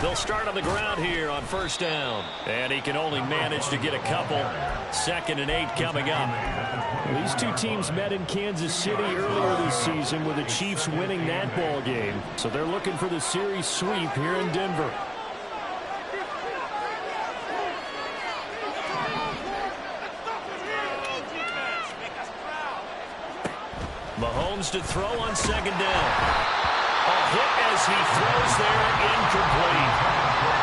They'll start on the ground here on first down. And he can only manage to get a couple. 2nd and 8 coming up. These two teams met in Kansas City earlier this season with the Chiefs winning that ball game. So they're looking for the series sweep here in Denver. Mahomes to throw on 2nd down. A hit as he throws there, incomplete.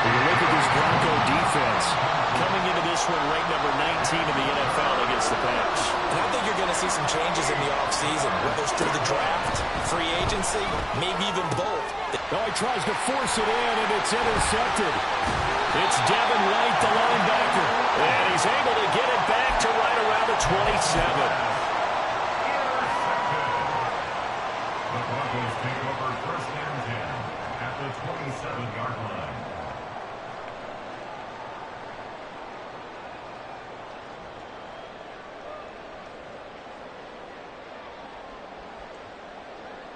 When you look at this Bronco defense, coming into this one ranked number 19 in the NFL against the pass. And I think you're going to see some changes in the offseason, whether it's through the draft, free agency, maybe even both. Oh, he tries to force it in, and it's intercepted. It's Devin White, the linebacker. And he's able to get it back to right around the 27.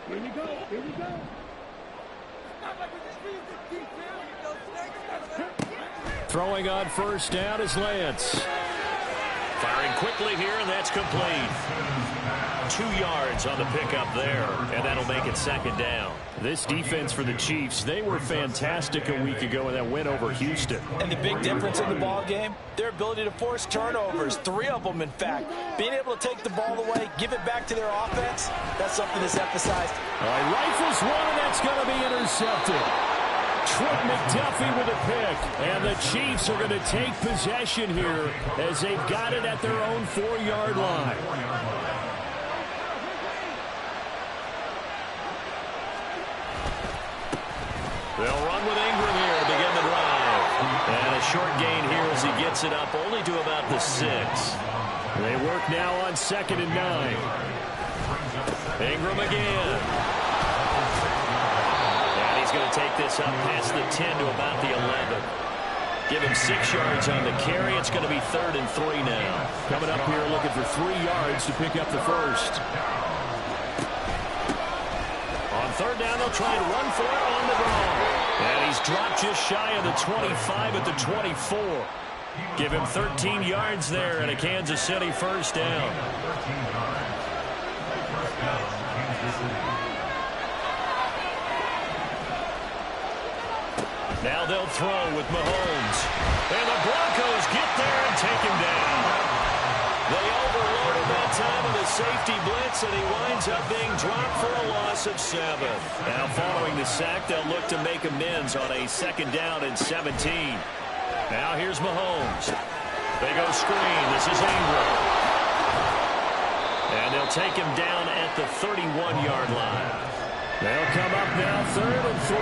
Here we go. Here we go. Throwing on first down is Lance. Firing quickly here, and that's complete. 2 yards on the pickup there, and that'll make it 2nd down. This defense for the Chiefs, they were fantastic a week ago in that win over Houston. And the big difference in the ball game, their ability to force turnovers, 3 of them in fact. Being able to take the ball away, give it back to their offense, that's something that's emphasized. Rifles one, and that's going to be intercepted. Trent McDuffie with a pick, and the Chiefs are going to take possession here as they've got it at their own 4-yard line. They'll run with Ingram here to begin the drive. And a short gain here as he gets it up only to about the 6. They work now on 2nd and 9. Ingram again. And he's going to take this up past the 10 to about the 11. Give him 6 yards on the carry. It's going to be 3rd and 3 now. Coming up here looking for 3 yards to pick up the first. On 3rd down, they'll try and run for it on the draw. And he's dropped just shy of the 25 at the 24. Give him 13 yards there and a Kansas City first down. Now they'll throw with Mahomes. And the Broncos get there and take him down. They overloaded that time with a safety blitz, and he winds up being dropped for a loss of 7. Now following the sack, they'll look to make amends on a 2nd down and 17. Now here's Mahomes. They go screen. This is Ingram. And they'll take him down at the 31-yard line. They'll come up now 3rd and 3.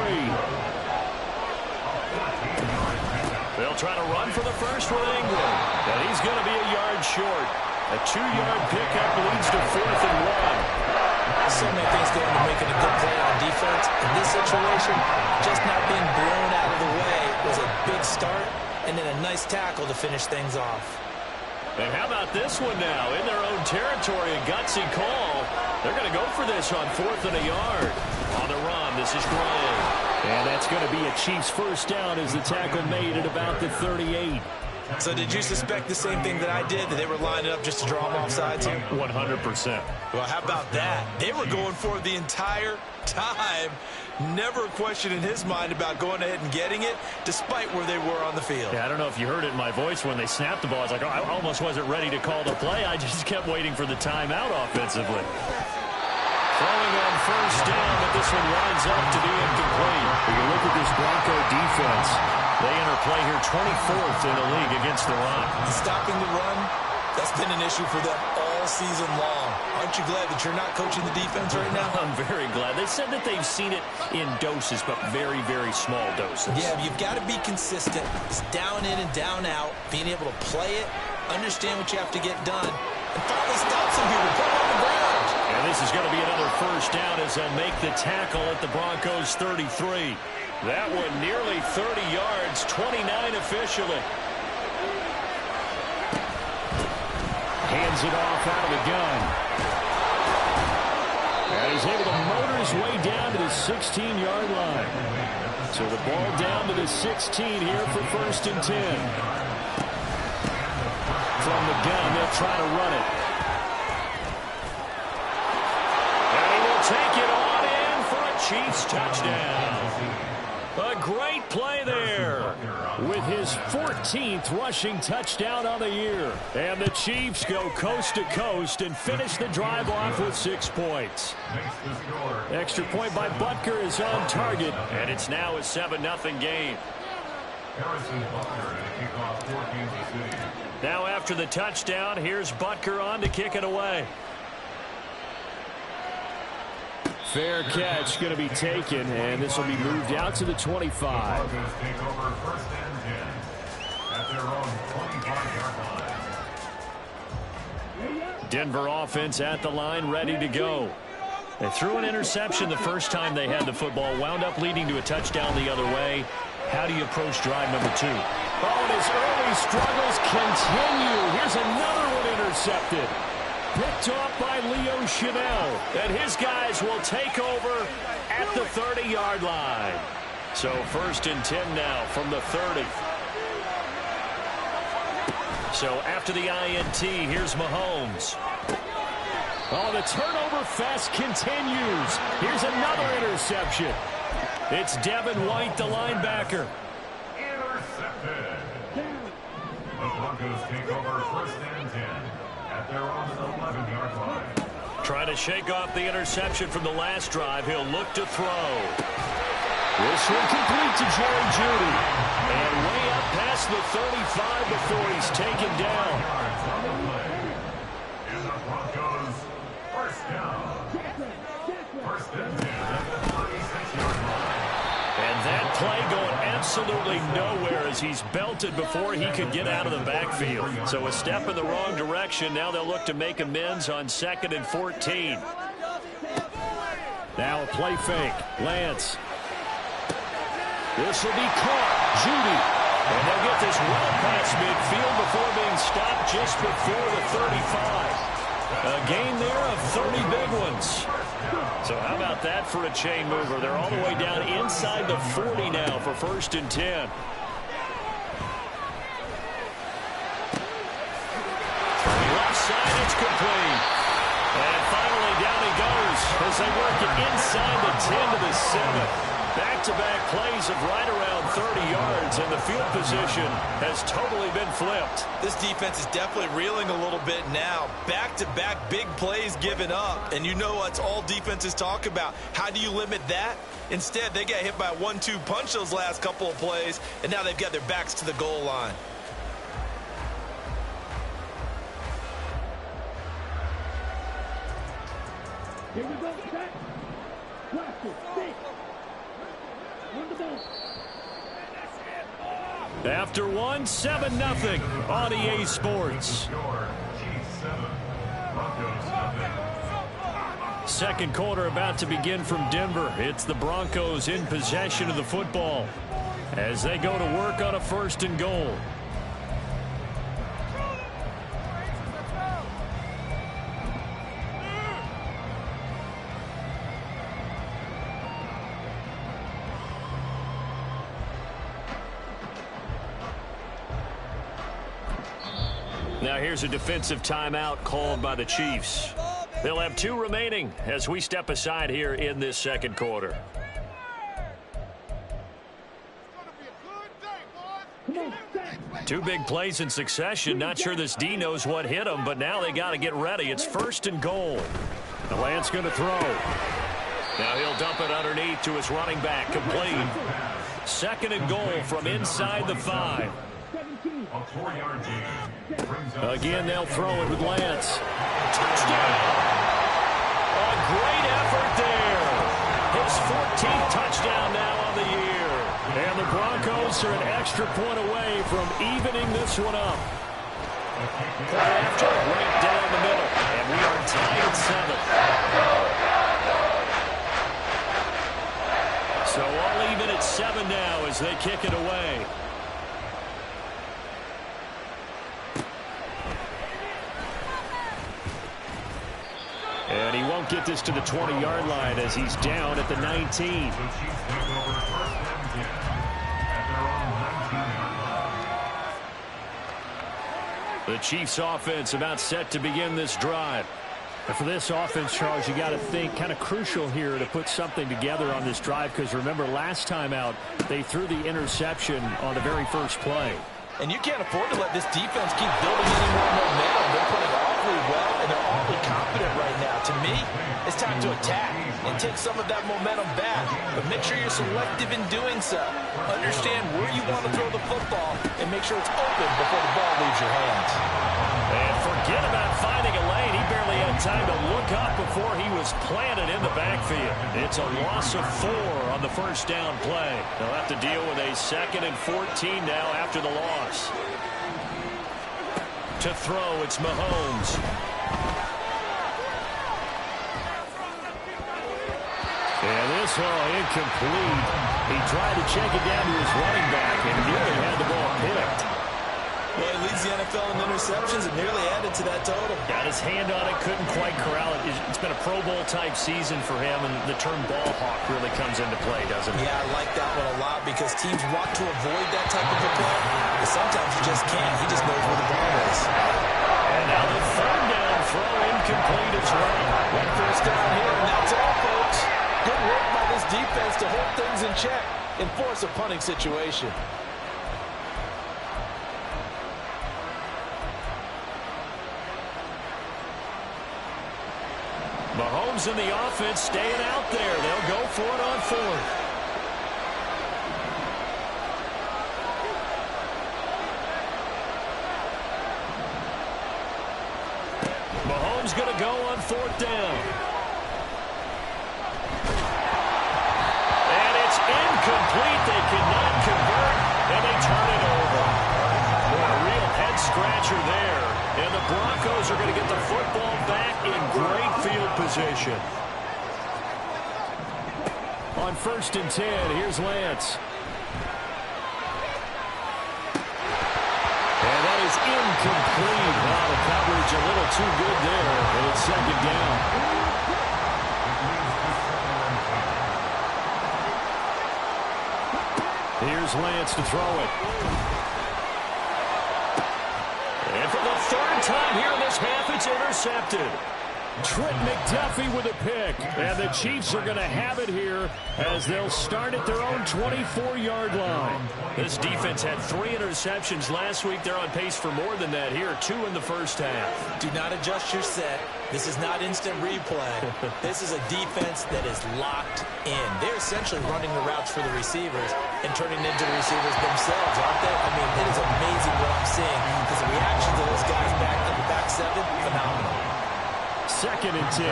They'll try to run for the first with Ingram. And he's going to be a yard short. A 2-yard pickup leads to 4th and 1. So many things go into making a good play on defense. In this situation, just not being blown out of the way was a big start, and then a nice tackle to finish things off. And how about this one now? In their own territory, a gutsy call. They're going to go for this on 4th and a yard. On the run, this is Gray. And that's going to be a Chiefs first down as the tackle made at about the 38. So did you suspect the same thing that I did, that they were lining up just to draw them off sides here? 100%. Well, how about that? They were going for it the entire time. Never a question in his mind about going ahead and getting it, despite where they were on the field. Yeah, I don't know if you heard it in my voice when they snapped the ball. I was like, oh, I almost wasn't ready to call the play. I just kept waiting for the timeout offensively. Throwing on first down, but this one winds up to be incomplete. When you look at this Bronco defense, they enter play here 24th in the league against the run. Stopping the run, that's been an issue for them all season long. Aren't you glad that you're not coaching the defense right now? I'm very glad. They said that they've seen it in doses, but very, very small doses. Yeah, you've got to be consistent. It's down in and down out, being able to play it, understand what you have to get done, and finally stop some people, put them on the ground. And this is going to be another first down as they'll make the tackle at the Broncos' 33. That one nearly 30 yards, 29 officially. Hands it off out of the gun. And he's able to motor his way down to the 16-yard line. So the ball down to the 16 here for 1st and 10. From the gun, they'll try to run it. And he will take it on in for a Chiefs touchdown. A great play there with his 14th rushing touchdown on the year. And the Chiefs go coast to coast and finish the drive off with 6 points. Extra point by Butker is on target, and it's now a 7-0 game. Now after the touchdown, here's Butker on to kick it away. Fair catch going to be taken, and this will be moved out to the 25. Denver offense at the line, ready to go. They threw an interception the first time they had the football, wound up leading to a touchdown the other way. How do you approach drive number 2? Oh, and his early struggles continue. Here's another one intercepted. Picked off by Leo Chanel. And his guys will take over at the 30-yard line. So 1st and 10 now from the 30. So after the INT, here's Mahomes. Oh, the turnover fest continues. Here's another interception. It's Devin White, the linebacker. Intercepted. The Broncos take over 1st and 10 at their own 11-yard line. Trying to shake off the interception from the last drive. He'll look to throw. This one complete to Jerry Jeudy. And way up past the 35 before he's taken down. And the Broncos first down. 1st and 10 at the 36-yard line. And that play going absolutely nowhere as he's belted before he could get out of the backfield. So a step in the wrong direction. Now they'll look to make amends on 2nd and 14. Now a play fake. Lance. This will be caught. Jeudy. And they'll get this well past midfield before being stopped just before the 35. A gain there of 30 big ones. So how about that for a chain mover? They're all the way down inside the 40 now for 1st and 10. Left side, it's complete. And finally down he goes as they work it inside the 10 to the 7. Back-to-back plays of right around 30 yards, and the field position has totally been flipped. This defense is definitely reeling a little bit now. Back-to-back big plays given up, and you know what all defenses talk about. How do you limit that? Instead, they got hit by a 1-2 punch those last couple of plays, and now they've got their backs to the goal line. Here we go, set. Practice, stick. On the ball. After 7-0 on EA Sports. Second quarter about to begin from Denver. It's the Broncos in possession of the football as they go to work on a 1st and goal. Now here's a defensive timeout called by the Chiefs. They'll have 2 remaining as we step aside here in this second quarter. Two big plays in succession. Not sure this D knows what hit him, but now they got to get ready. It's 1st and goal. The Lance going to throw. Now he'll dump it underneath to his running back. Complete. 2nd and goal from inside the 5. Again, they'll throw it with Lance. Touchdown! A great effort there. His 14th touchdown now on the year. And the Broncos are an extra point away from evening this one up. After right down the middle. And we are tied at 7. So all even at 7 now as they kick it away. And he won't get this to the 20-yard line as he's down at the 19. The Chiefs take over first and 10 at their own 19-yard line. The Chiefs offense about set to begin this drive. And for this offense, Charles, you got to think kind of crucial here to put something together on this drive, because remember last time out they threw the interception on the very first play. And you can't afford to let this defense keep building any more momentum. They're playing awfully well, and they're awfully confident right now. To me, it's time to attack and take some of that momentum back. But make sure you're selective in doing so. Understand where you want to throw the football and make sure it's open before the ball leaves your hands. And forget about finding a lane. He barely had time to look up before he was planted in the backfield. It's a loss of 4 on the first down play. They'll have to deal with a 2nd and 14 now after the loss. To throw, it's Mahomes. And this incomplete. He tried to check it down to his running back and nearly had the ball picked. Well, he leads the NFL in interceptions and nearly added to that total. Got his hand on it, couldn't quite corral it. It's been a Pro Bowl-type season for him, and the term ball hawk really comes into play, doesn't it? Yeah, I like that one a lot because teams want to avoid that type of a play, but sometimes you just can't. He just knows where the ball is. And now the 3rd down throw incomplete as well. One first down here, and that's all, folks. Good work by this defense to hold things in check and force a punting situation. Mahomes and the offense staying out there. They'll go for it on 4th. Mahomes going to go on 4th down. And it's incomplete. They cannot convert, and they turn it over. Boy, a real head-scratcher there. And the Broncos are going to get the football back in great field position. On 1st and 10, here's Lance. And that is incomplete. Wow, the coverage a little too good there, and it's 2nd down. Here's Lance to throw it. And for the 3rd time here in this half, it's intercepted. Trent McDuffie with a pick. And the Chiefs are going to have it here as they'll start at their own 24-yard line. This defense had 3 interceptions last week. They're on pace for more than that here, 2 in the first half. Do not adjust your set. This is not instant replay. This is a defense that is locked in. They're essentially running the routes for the receivers and turning into the receivers themselves, aren't they? I mean, it is amazing what I'm seeing because the reactions of those guys back in the back 7, phenomenal. 2nd and 10.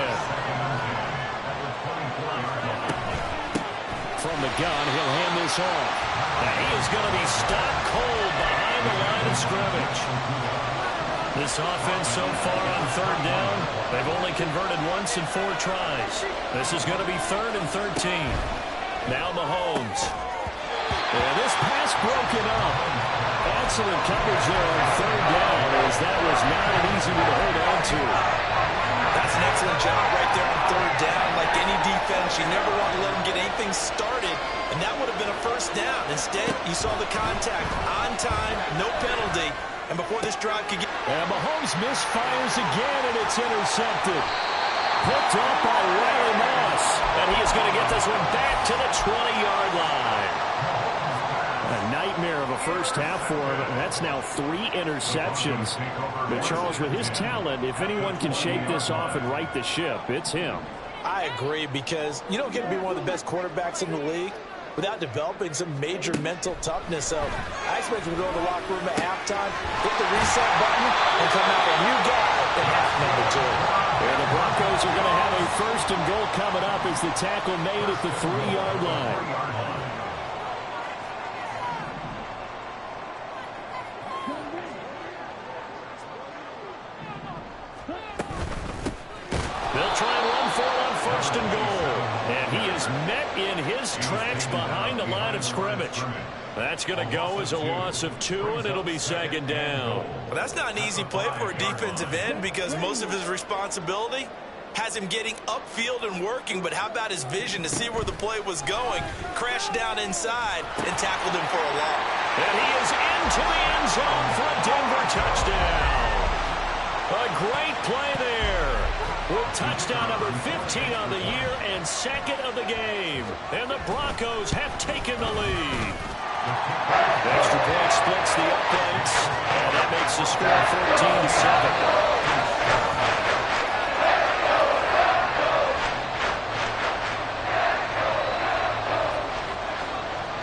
From the gun, he'll hand this off. Now he is going to be stopped cold behind the line of scrimmage. This offense so far on 3rd down, they've only converted once in 4 tries. This is going to be 3rd and 13. Now Mahomes. And this pass broken up. Excellent coverage there on 3rd down, as that was not an easy one to hold on to. That's an excellent job right there on 3rd down. Like any defense, you never want to let them get anything started, and that would have been a first down. Instead, you saw the contact on time, no penalty, and before this drive could get... And Mahomes misfires again, and it's intercepted. Picked up by Riley Moss, and he is going to get this one back to the 20-yard line. A nightmare of a first half for him. That's now 3 interceptions. But Charles, with his talent, if anyone can shake this off and right the ship, it's him. I agree, because you don't get to be one of the best quarterbacks in the league without developing some major mental toughness. So I expect him to go in the locker room at halftime, hit the reset button, and come out a new guy in half number 2. And the Broncos are going to have a 1st and goal coming up as the tackle made at the 3-yard line. They'll try and run for it on 1st and goal. And he is met in his tracks behind the line of scrimmage. That's going to go as a loss of 2, and it'll be 2nd down. Well, that's not an easy play for a defensive end because most of his responsibility has him getting upfield and working, but how about his vision to see where the play was going? Crashed down inside and tackled him for a loss. And he is into the end zone for a Denver touchdown. A great play there. With touchdown number 15 on the year and second of the game. And the Broncos have taken the lead. The extra point splits the offense, and that makes the score 14-7.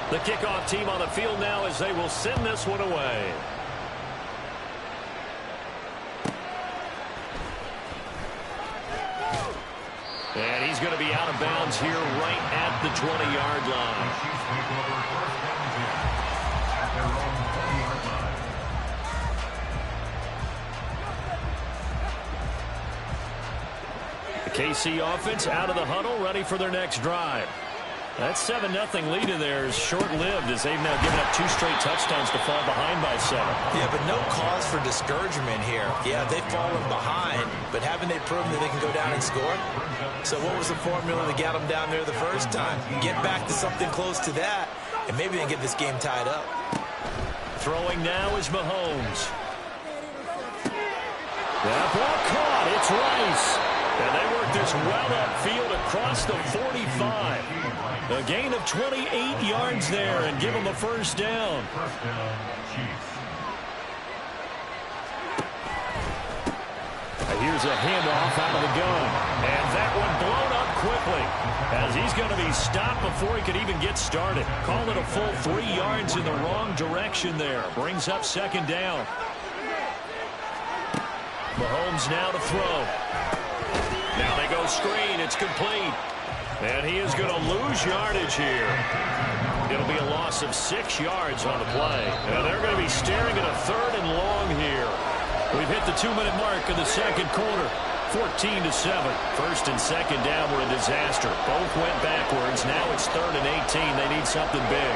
The kickoff team on the field now as they will send this one away. And he's going to be out of bounds here right at the 20-yard line. The KC offense out of the huddle, ready for their next drive. That 7-0 lead in there is short-lived as they've now given up 2 straight touchdowns to fall behind by 7. Yeah, but no cause for discouragement here. Yeah, they've fallen behind, but haven't they proven that they can go down and score? So what was the formula that got them down there the first time? Get back to something close to that, and maybe they get this game tied up. Throwing now is Mahomes. That ball caught. It's Rice. And they work this well upfield across the 45. A gain of 28 yards there and give them a first down. Here's a handoff out of the gun. And that one blown up quickly as he's going to be stopped before he could even get started. Call it a full 3 yards in the wrong direction there. Brings up second down. Mahomes now to throw. Now they go screen. It's complete. And he is going to lose yardage here. It'll be a loss of 6 yards on the play. And they're going to be staring at a 3rd and long here. We've hit the 2-minute mark in the second quarter. 14-7. First and second down were a disaster. Both went backwards. Now it's 3rd and 18. They need something big.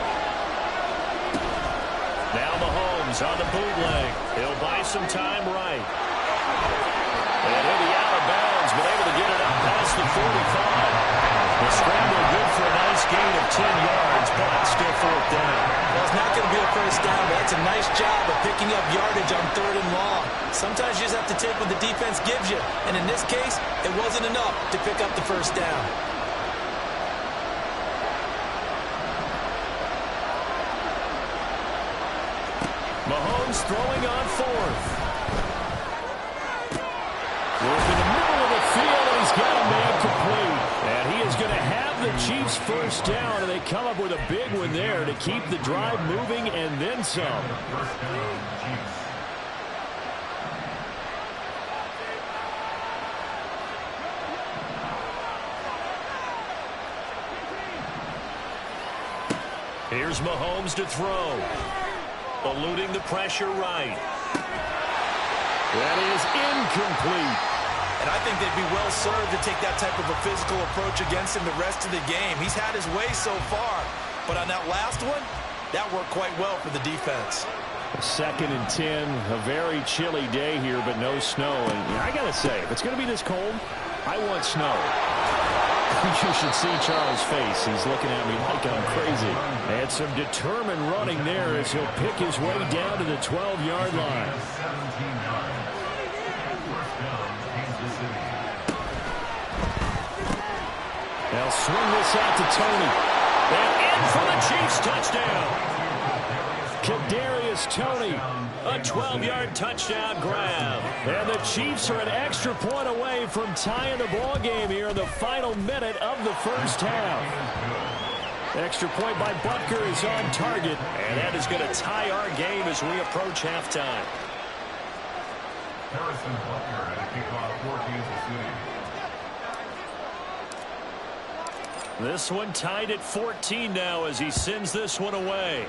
Now Mahomes on the bootleg. He'll buy some time right. And he'll be out of bounds, but able to get it up past the 45. The scramble good for a nice gain of 10 yards, but still 4th down. Well, it's not going to be a first down, but that's a nice job of picking up yardage on 3rd and long. Sometimes you just have to take what the defense gives you, and in this case, it wasn't enough to pick up the first down. Mahomes throwing on 4th. Work in the middle of the field, and he's got a man complete. And he is going to have the Chiefs first down, and they come up with a big one there to keep the drive moving and then some. Here's Mahomes to throw. Eluding the pressure right. That is incomplete. And I think they'd be well served to take that type of a physical approach against him the rest of the game. He's had his way so far, but on that last one, that worked quite well for the defense. 2nd and 10, a very chilly day here, but no snow. And I got to say, if it's going to be this cold, I want snow. You should see Charles' face. He's looking at me like I'm crazy. And some determined running there as he'll pick his way down to the 12-yard line. They'll swing this out to Tony. And in for the Chiefs touchdown. Kadarius Toney, a 12-yard touchdown grab. And the Chiefs are an extra point away from tying the ball game here in the final minute of the first half. Extra point by Butker is on target, and that is going to tie our game as we approach halftime. Harrison Butker at a kickoff for Kansas City. This one tied at 14 now as he sends this one away.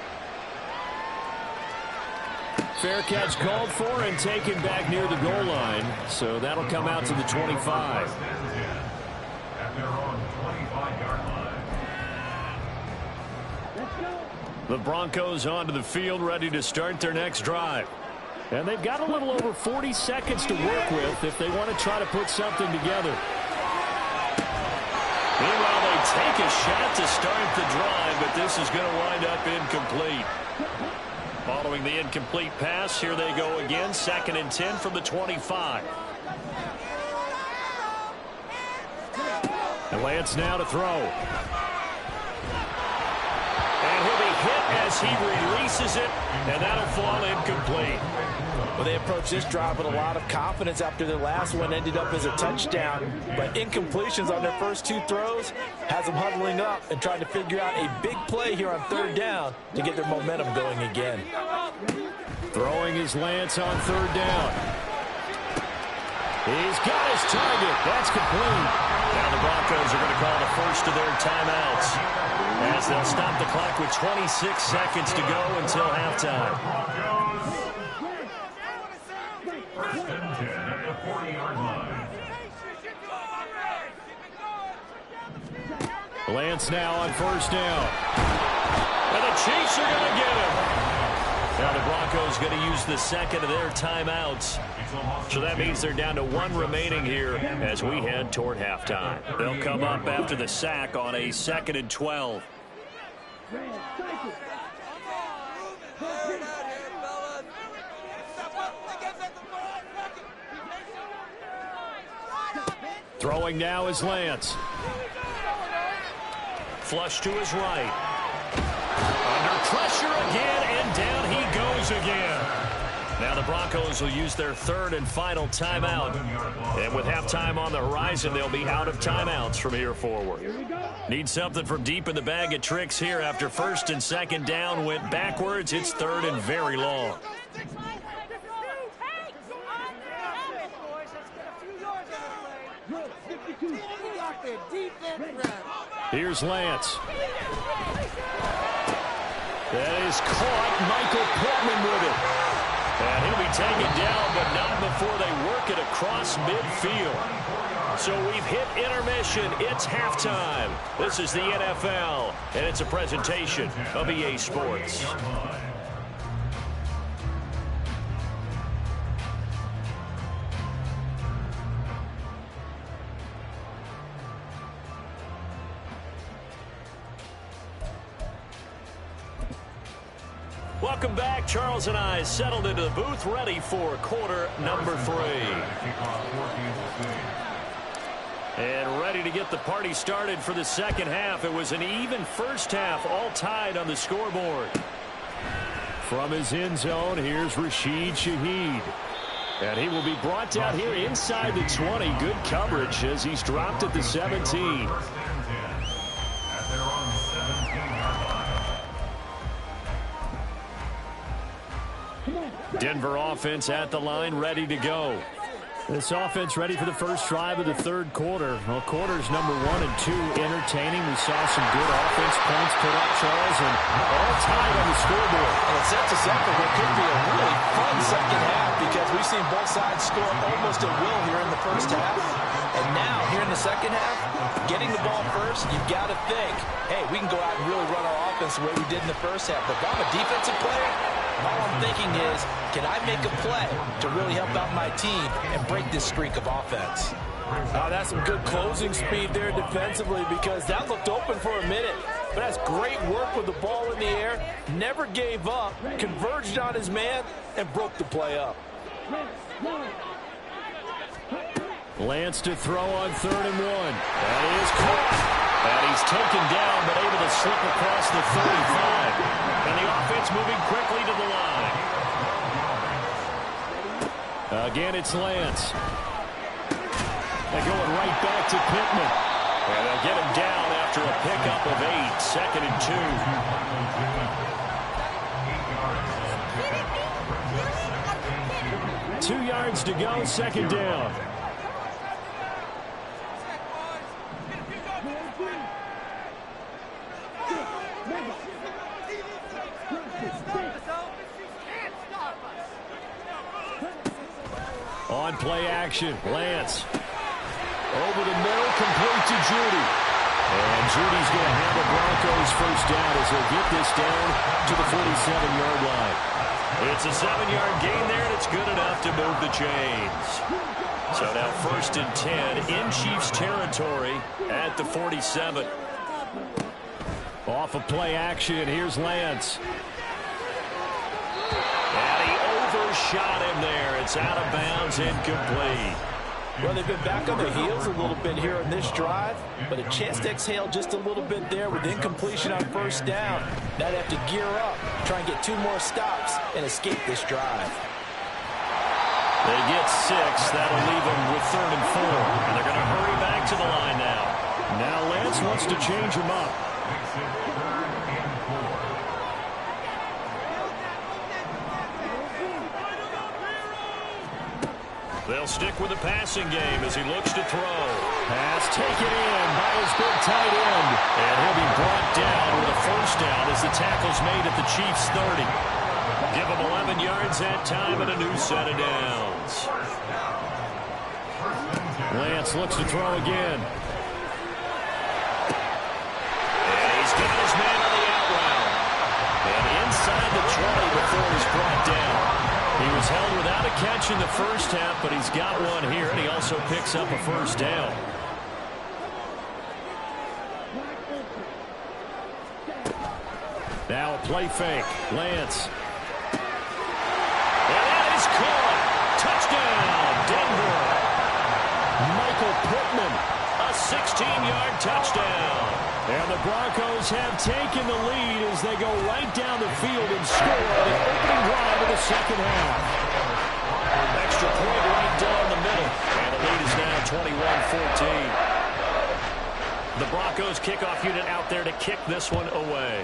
Fair catch called for and taken back near the goal line. So that'll come out to the 25. At their own 25-yard line. The Broncos onto the field ready to start their next drive. And they've got a little over 40 seconds to work with if they want to try to put something together. take a shot to start the drive, but this is going to wind up incomplete. Following the incomplete pass, here they go again. 2nd and 10 from the 25. And Lance now to throw. And he'll be hit as he releases it, and that'll fall incomplete. Well, they approached this drive with a lot of confidence after their last one ended up as a touchdown. But incompletions on their first 2 throws has them huddling up and trying to figure out a big play here on 3rd down to get their momentum going again. Throwing is Lance on 3rd down. He's got his target. That's complete. Now the Broncos are going to call the first of their timeouts as they'll stop the clock with 26 seconds to go until halftime. First and 10 at the 40-yard line. Lance now on 1st down. And the Chiefs are going to get him. Now the Broncos going to use the second of their timeouts. So that means they're down to 1 remaining here as we head toward halftime. They'll come up after the sack on a 2nd and 12. Throwing now is Lance. Flush to his right. Under pressure again, and down he goes again. Now the Broncos will use their 3rd and final timeout. And with halftime on the horizon, they'll be out of timeouts from here forward. Need something from deep in the bag of tricks here after 1st and 2nd down went backwards. It's 3rd and very long. Here's Lance. That is caught. Michael Pittman with it. And he'll be taken down, but not before they work it across midfield. So we've hit intermission. It's halftime. This is the NFL, and it's a presentation of EA Sports. Welcome back. Charles and I settled into the booth, ready for quarter number 3. And ready to get the party started for the 2nd half. It was an even first half, all tied on the scoreboard. From his end zone, here's Rashid Shaheed. And he will be brought down here inside the 20. Good coverage as he's dropped at the 17. Denver offense at the line, ready to go. This offense ready for the first drive of the 3rd quarter. Well, quarters number 1 and 2 entertaining. We saw some good offense points put up, Charles, and all tied on the scoreboard. And it sets us up for what could be a really fun 2nd half because we've seen both sides score almost at will here in the first half. And now, here in the 2nd half, getting the ball first, you've got to think, hey, we can go out and really run our offense the way we did in the first half. But if I'm a defensive player, all I'm thinking is, can I make a play to really help out my team and break this streak of offense? Oh, that's some good closing speed there defensively because that looked open for a minute. But that's great work with the ball in the air. Never gave up, converged on his man, and broke the play up. Lance to throw on 3rd and 1. That is caught. And he's taken down, but able to slip across the 35. And the offense moving quickly to the line. Again, it's Lance. They're going right back to Pittman. And they'll get him down after a pickup of 8. 2nd and 2. 2 yards to go, 2nd down. On play action, Lance. Over the middle, complete to Judy. And Judy's going to have the Broncos first down as they get this down to the 47-yard line. It's a 7-yard gain there, and it's good enough to move the chains. So now 1st and 10 in Chiefs territory at the 47. Off of play action, here's Lance. And he overshot him there. It's out of bounds, incomplete. Well, they've been back on their heels a little bit here in this drive, but a chance to exhale just a little bit there with incompletion on first down. Now they have to gear up, try and get 2 more stops, and escape this drive. They get 6. That'll leave them with 3rd and 4. And they're going to hurry back to the line now. Now Lance wants to change him up. They'll stick with the passing game as he looks to throw. Pass taken in by his big tight end. And he'll be brought down with a 1st down as the tackle's made at the Chiefs' 30. Give him 11 yards that time and a new set of downs. Lance looks to throw again. And he's got his man on the out route. And inside the 20 before he's brought down. He was held without a catch in the first half, but he's got one here, and he also picks up a 1st down. Now a play fake. Lance. And that is caught. Touchdown, Denver. Michael Pittman. A 16-yard touchdown. And the Broncos have taken the lead as they go right down the field and score on the opening drive of the second half. Extra point right down the middle. And the lead is now 21-14. The Broncos kickoff unit out there to kick this one away.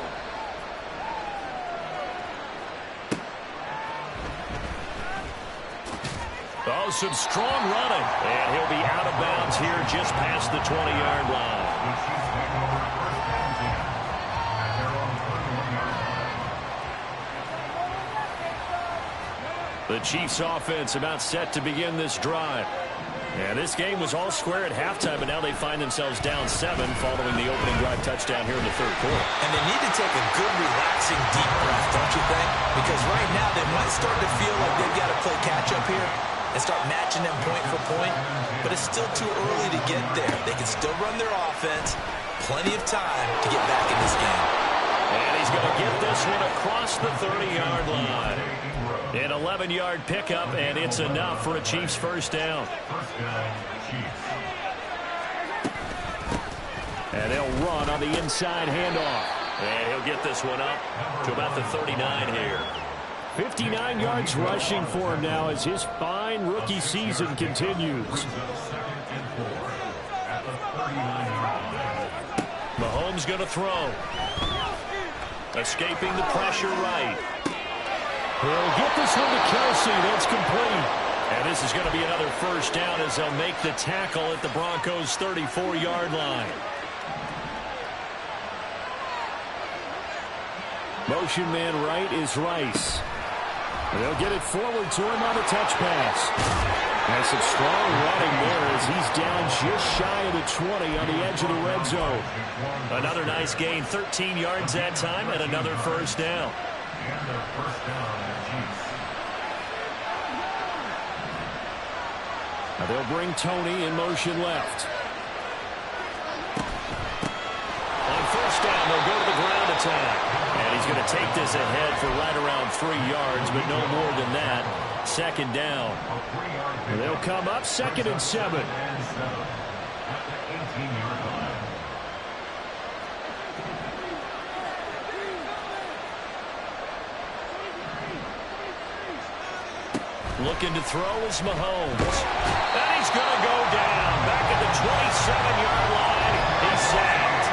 Oh, some strong running. And he'll be out of bounds here just past the 20-yard line. The Chiefs offense about set to begin this drive. And this game was all square at halftime, but now they find themselves down 7 following the opening drive touchdown here in the 3rd quarter. And they need to take a good, relaxing, deep breath, don't you think? Because right now they might start to feel like they've got to play catch-up here and start matching them point for point. But it's still too early to get there. They can still run their offense. Plenty of time to get back in this game. And he's going to get this one across the 30-yard line. An 11-yard pickup, and it's enough for a Chiefs 1st down. And they'll run on the inside handoff. And he'll get this one up to about the 39 here. 59 yards rushing for him now as his fine rookie season continues. Mahomes going to throw. Escaping the pressure right. He'll get this one to Kelsey. That's complete. And this is going to be another 1st down as they'll make the tackle at the Broncos' 34-yard line. Motion man right is Rice. They'll get it forward to him on the touch pass. And some strong running there as he's down just shy of the 20 on the edge of the red zone. Another nice gain, 13 yards that time, and another 1st down. Now they'll bring Tony in motion left. On 1st down, they'll go to the ground attack. And he's going to take this ahead for right around 3 yards, but no more than that. 2nd down. They'll come up 2nd and 7. Looking to throw is Mahomes. And he's going to go down. Back at the 27-yard line. He's sacked.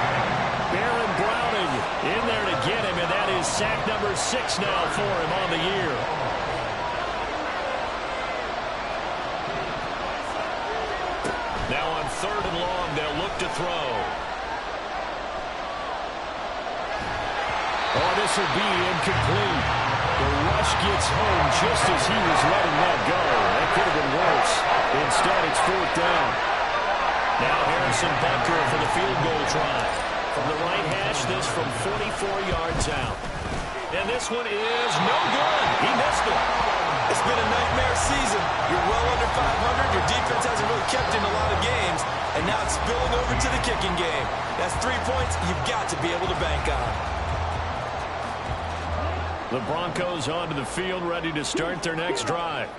Baron Browning In there to get him, and that is sack number 6 now for him on the year. Now on 3rd and long, they'll look to throw. Oh, this will be incomplete. The rush gets home just as he was letting that go. That could have been worse. Instead, it's 4th down. Now Harrison Butker for the field goal try. From the right hash, this from 44 yards out. And this one is no good. He missed it. It's been a nightmare season. You're well under 500. Your defense hasn't really kept in a lot of games. And now it's spilling over to the kicking game. That's 3 points you've got to be able to bank on. The Broncos onto the field, ready to start their next drive.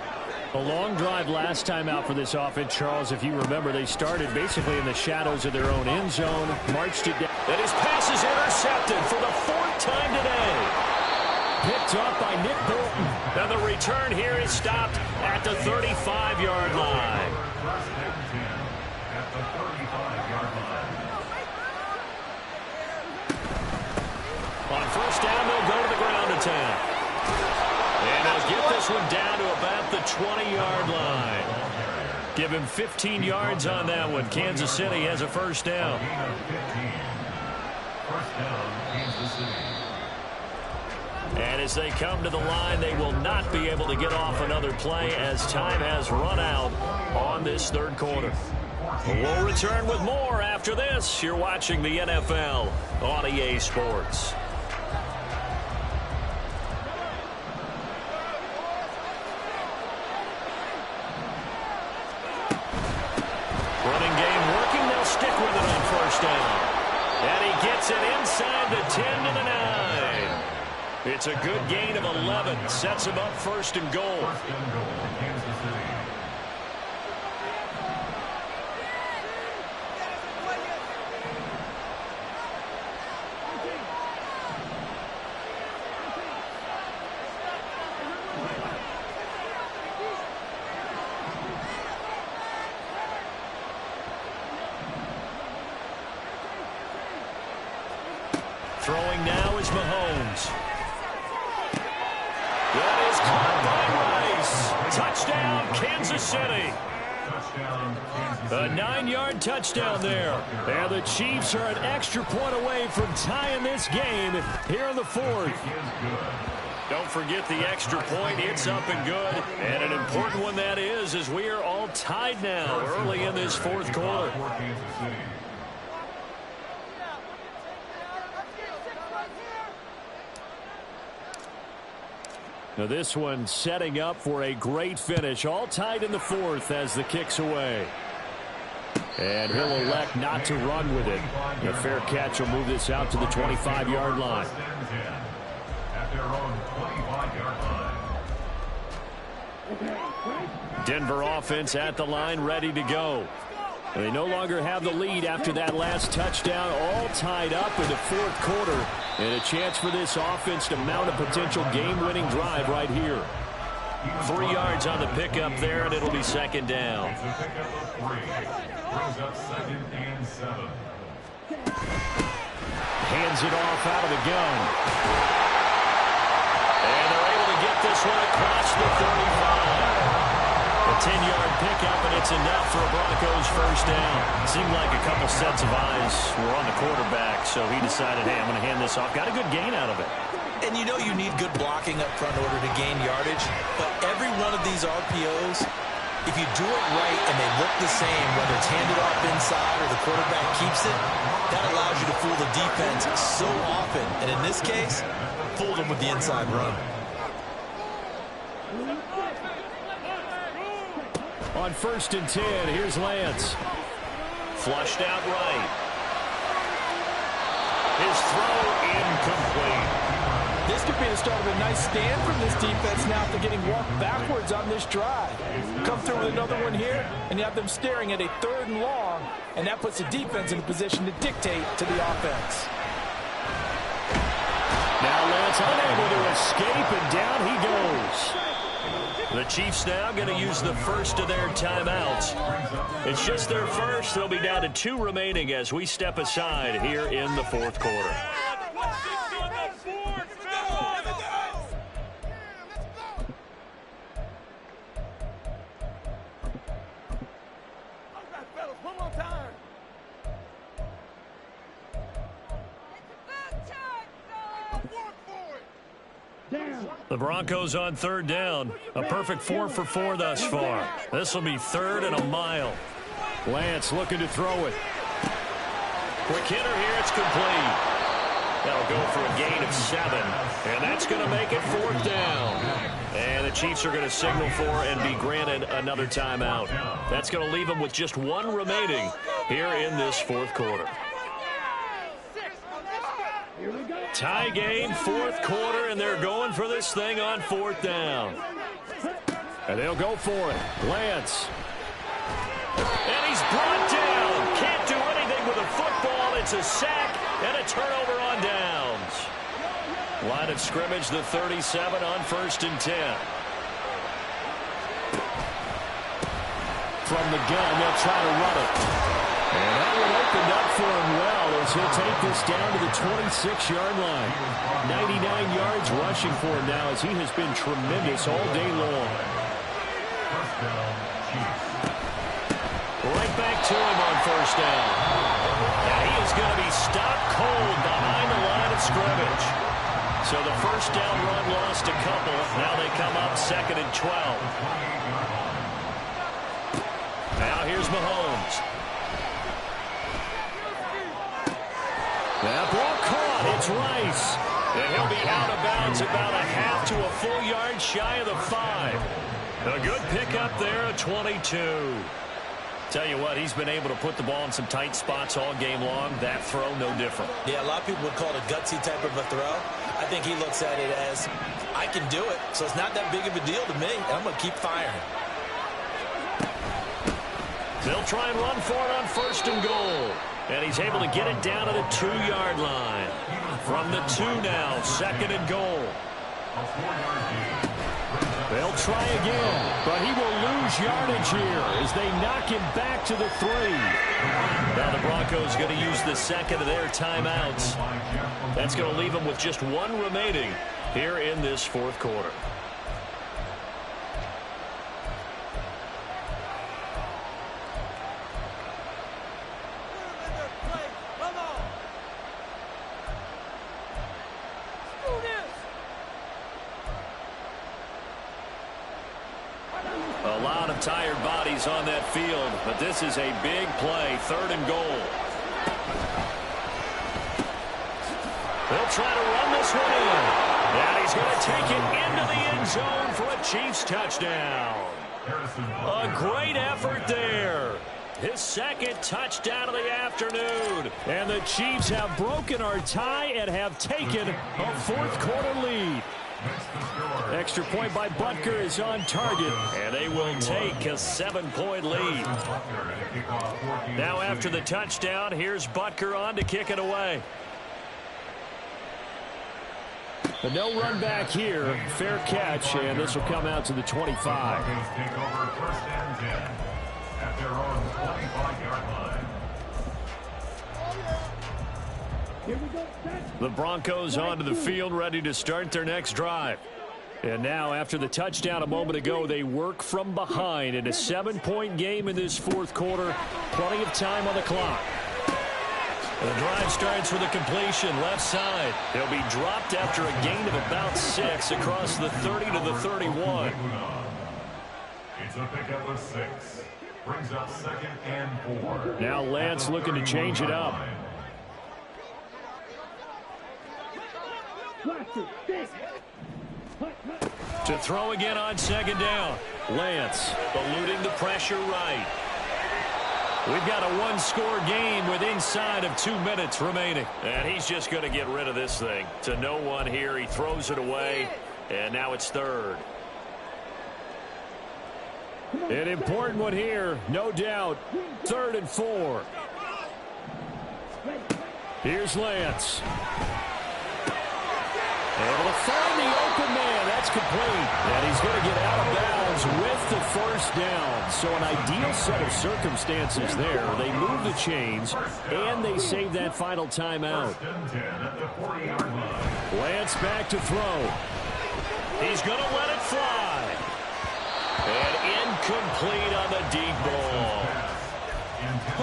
A long drive last time out for this offense, Charles. If you remember, they started basically in the shadows of their own end zone, marched it down. And his pass is intercepted for the 4th time today. Picked off by Nick Bolton. And the return here is stopped at the 35-yard line. First and 10 at the 35-yard line. On first down, they'll go to the ground attack. And they'll get this one down to about the 20-yard line. Give him 15 yards on that one. Kansas City has a first down. Gain of 15. First down, Kansas City. And as they come to the line, they will not be able to get off another play as time has run out on this third quarter. We'll return with more after this. You're watching the NFL on EA Sports. Running game working. They'll stick with it on first down. And he gets it inside the 10 to the 9. It's a good gain of 11. Sets him up first and goal. First and goal, Kansas City. Throwing now is Mahomes. That is caught by Rice. Touchdown, Kansas City. Touchdown, Kansas A City. 9-yard touchdown there. And the Chiefs are an extra point away from tying this game here in the 4th. Is good. Don't forget the extra point. It's up and good. And an important one that is, as we are all tied now early in this 4th quarter. For Kansas City. Now this one setting up for a great finish. All tied in the 4th as the kick's away. And he'll elect not to run with it. A fair catch will move this out to the 25-yard line. First and 10 at their own 25-yard line. Denver offense at the line, ready to go. And they no longer have the lead after that last touchdown, all tied up in the 4th quarter. And a chance for this offense to mount a potential game-winning drive right here. 3 yards on the pickup there, and it'll be second down. It's a pickup of 3. Brings up 2nd and 7. Hands it off out of the gun. And they're able to get this one across the 35. A 10-yard pickup, and it's enough for a Broncos first down. Seemed like a couple sets of eyes were on the quarterback, so he decided, hey, I'm going to hand this off. Got a good gain out of it. And you know you need good blocking up front in order to gain yardage. But every one of these RPOs, if you do it right and they look the same, whether it's handed off inside or the quarterback keeps it, that allows you to fool the defense so often. And in this case, fooled them with the inside run. On first and 10, here's Lance. Flushed out right. His throw incomplete. This could be the start of a nice stand from this defense now after getting walked backwards on this drive. Come through with another one here, and you have them staring at a 3rd and long, and that puts the defense in a position to dictate to the offense. Now Lance unable to escape, and down he goes. The Chiefs now going to use the first of their timeouts. It's just their first. They'll be down to 2 remaining as we step aside here in the 4th quarter. The Broncos on 3rd down. A perfect 4 for 4 thus far. This will be 3rd and a mile. Lance looking to throw it. Quick hitter here. It's complete. That'll go for a gain of 7. And that's going to make it 4th down. And the Chiefs are going to signal for and be granted another timeout. That's going to leave them with just 1 remaining here in this 4th quarter. Tie game, 4th quarter, and they're going for this thing on 4th down. And they'll go for it. Lance. And he's brought down. Can't do anything with a football. It's a sack and a turnover on downs. Line of scrimmage, the 37 on 1st and 10. From the gun, they'll try to run it. And that one opened up for him well as he'll take this down to the 26-yard line. 99 yards rushing for him now as he has been tremendous all day long. Right back to him on 1st down. And he is going to be stopped cold behind the line of scrimmage. So the 1st down run lost a couple. Now they come up 2nd and 12. Now here's Mahomes. That ball caught. It's Rice. And he'll be out of bounds about a half to a full yard shy of the 5. A good pickup there, a 22. Tell you what, he's been able to put the ball in some tight spots all game long. That throw, no different. Yeah, a lot of people would call it a gutsy type of a throw. I think he looks at it as, I can do it, so it's not that big of a deal to me, and I'm going to keep firing. They'll try and run for it on 1st and goal. And he's able to get it down to the 2-yard line. From the 2 now, 2nd and goal. They'll try again, but he will lose yardage here as they knock him back to the 3. Now the Broncos going to use the 2nd of their timeouts. That's going to leave them with just 1 remaining here in this 4th quarter. A lot of tired bodies on that field, but this is a big play, 3rd and goal. They'll try to run this one in. And he's going to take it into the end zone for a Chiefs touchdown. A great effort there. His 2nd touchdown of the afternoon. And the Chiefs have broken our tie and have taken a 4th quarter lead. Extra point by Butker is on target, and they will take a 7-point lead. Now after the touchdown, here's Butker on to kick it away. But no run back here. Fair catch, and this will come out to the 25. Take over 1st and 10 at their own 25-yard line. The Broncos onto the field, ready to start their next drive. And now, after the touchdown a moment ago, they work from behind in a 7-point game in this 4th quarter. Plenty of time on the clock. The drive starts with a completion left side. He'll be dropped after a gain of about 6 across the 30 to the 31. It's a pickup of 6. Brings up 2nd and 4. Now Lance looking to change it up. To throw again on 2nd down. Lance eluding the pressure right. We've got a 1-score game with inside of 2 minutes remaining. And he's just going to get rid of this thing. To no one here. He throws it away. And now it's 3rd. An important one here, no doubt. 3rd and 4. Here's Lance. Able to find the open man. That's complete. And he's going to get out of bounds with the 1st down. So an ideal set of circumstances there. They move the chains, and they save that final timeout. Lance back to throw. He's going to let it fly. And incomplete on the deep ball.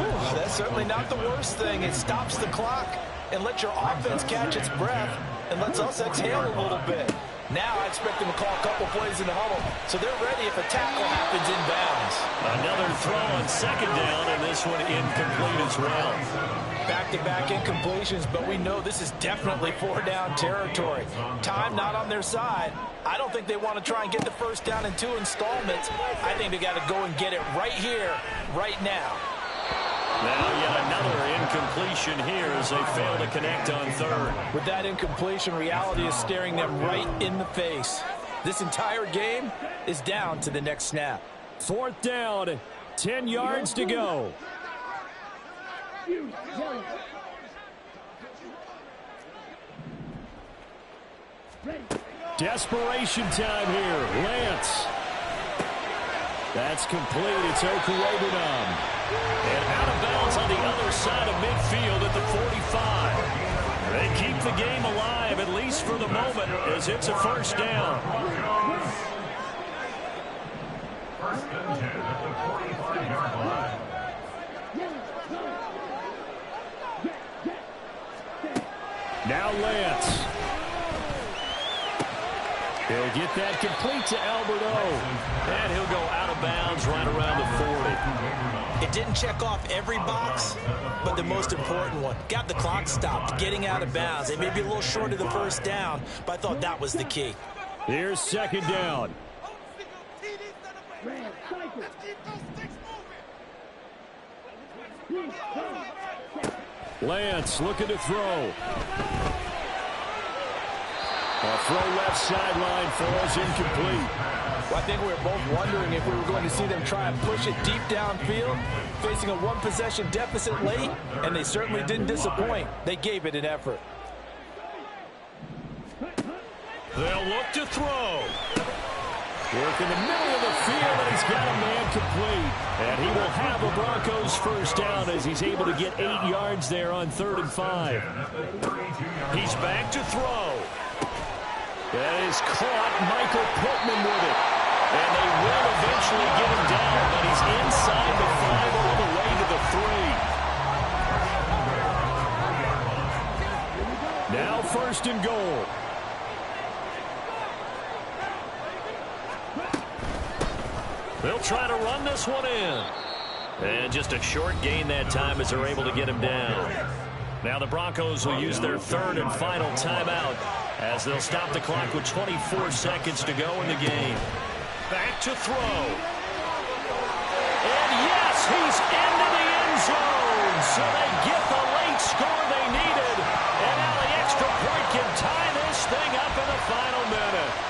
Ooh, that's certainly not the worst thing. It stops the clock and lets your offense catch its breath and lets us exhale a little bit. Now I expect them to call a couple plays in the huddle, so they're ready if a tackle happens inbounds. Another throw on 2nd down, and this one incomplete as well. Back-to-back incompletions, but we know this is definitely four-down territory. Time not on their side. I don't think they want to try and get the first down in 2 installments. I think they got to go and get it right here, right now. Now yet another incompletion here as they fail to connect on third. With that incompletion, reality is staring them right in the face. This entire game is down to the next snap. 4th down, 10 yards to go. Desperation time here. Lance. That's complete. It's Okuwebunam. And out of bounds on the other side of midfield at the 45. They keep the game alive, at least for the moment, as it's a first down. First and 10 at the 45-yard line. Now Lance. He'll get that complete to Alberto. And he'll go out of bounds right around the 40. It didn't check off every box, but the most important one. Got the clock stopped, getting out of bounds. They may be a little short of the first down, but I thought that was the key. Here's 2nd down. Lance looking to throw. A throw left sideline falls incomplete. Well, I think we were both wondering if we were going to see them try and push it deep downfield, facing a one-possession deficit late, and they certainly didn't disappoint. They gave it an effort. They'll look to throw. Work in the middle of the field, and he's got a man complete. And he will have a Broncos first down as he's able to get 8 yards there on 3rd and 5. He's back to throw. That is caught. Michael Pittman with it. And they will eventually get him down, but he's inside the 5 all the way to the 3. Now 1st and goal. They'll try to run this one in. And just a short gain that time as they're able to get him down. Now the Broncos will use their 3rd and final timeout as they'll stop the clock with 24 seconds to go in the game. Back to throw. And yes, he's into the end zone. So they get the late score they needed. And now the extra point can tie this thing up in the final minute.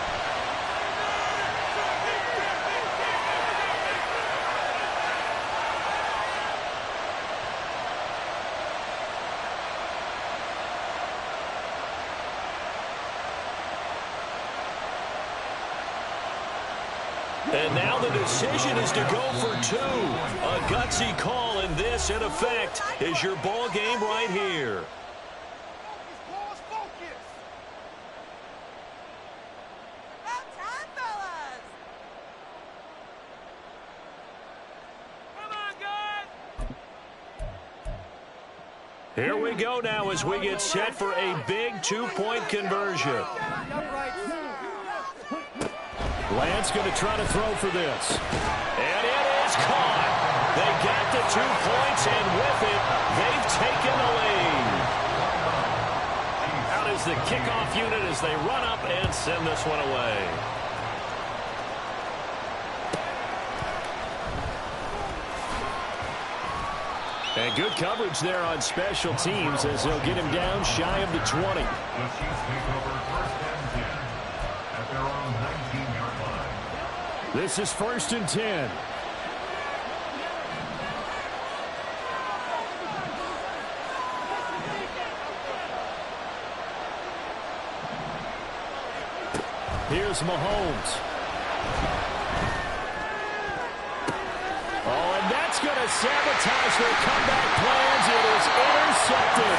And now the decision is to go for 2. A gutsy call, and this, in effect, is your ball game right here. Here we go now as we get set for a big 2-point conversion. Lance going to try to throw for this. And it is caught. They got the 2 points, and with it, they've taken the lead. Out is the kickoff unit as they run up and send this one away. And good coverage there on special teams as they'll get him down shy of the 20. The Chiefs take over 1st and 10 at their own 19-yard line. This is 1st and 10. Here's Mahomes. Oh, and that's going to sabotage their comeback plans. It is intercepted.